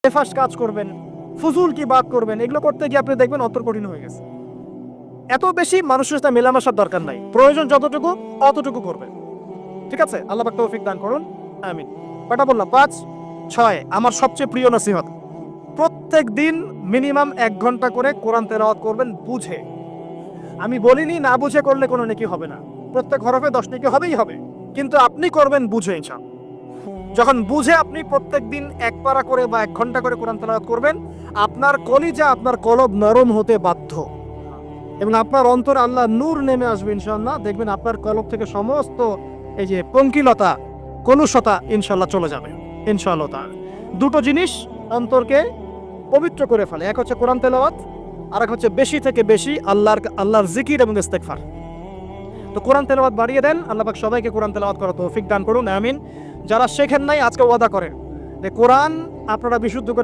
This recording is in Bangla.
বেফাস কাজ করবেন, ফুজুল কি বাদ করবেন, এগুলো করতে গিয়ে আপনি দেখবেন অন্তর কঠিন হয়ে গেছে। এত বেশি মানুষের সাথে মেলামেশার দরকার নাই, প্রয়োজন যতটুকু অতটুকু করবেন। ঠিক আছে, আল্লাহ পাক তৌফিক দান করুন, আমিন। কয়টা বললাম? 5, 6। আমার সবচেয়ে প্রিয় নসিহত, প্রত্যেক দিন মিনিমাম 1 ঘন্টা করে কোরআন তেলাওয়াত করবেন বুঝে। আমি বলিনি না বুঝে করলে কোনো নেকি হবে না, প্রত্যেক হরফে 10 নেকি হবেই হবে, কিন্তু আপনি করবেন বুঝে ইনশাআল্লাহ। যখন বুঝে আপনি প্রত্যেক দিন 1 পারা করে বা 1 ঘন্টা করে কোরআন তেলাওয়াত করবেন, আপনার কলিজা, আপনার কলব নরম হতে বাধ্য, এবং আপনার অন্তরে আল্লাহ নূর নেমে আসবে ইনশাআল্লাহ। দেখবেন আপনার কলব থেকে সমস্ত এই যে পঙ্কিলতা, কলুষতা ইনশাআল্লাহ চলে যাবে ইনশাআল্লাহ তাআলা। দুটো জিনিস অন্তরকে পবিত্র করে ফেলে, এক হচ্ছে কোরআন তেলাওয়াত, আর এক হচ্ছে বেশি থেকে বেশি আল্লাহর জিকির এবং ইস্তেগফার। তো কোরআন তেলাওয়াত বাড়িয়ে দেন, আল্লাহ পাক সবাইকে কোরআন তেলাওয়াত করার তৌফিক দান করুন, আমিন। যারা শেখেন নাই আজকে ওয়াদা করেন যে কোরআন আপনারা বিশুদ্ধ করে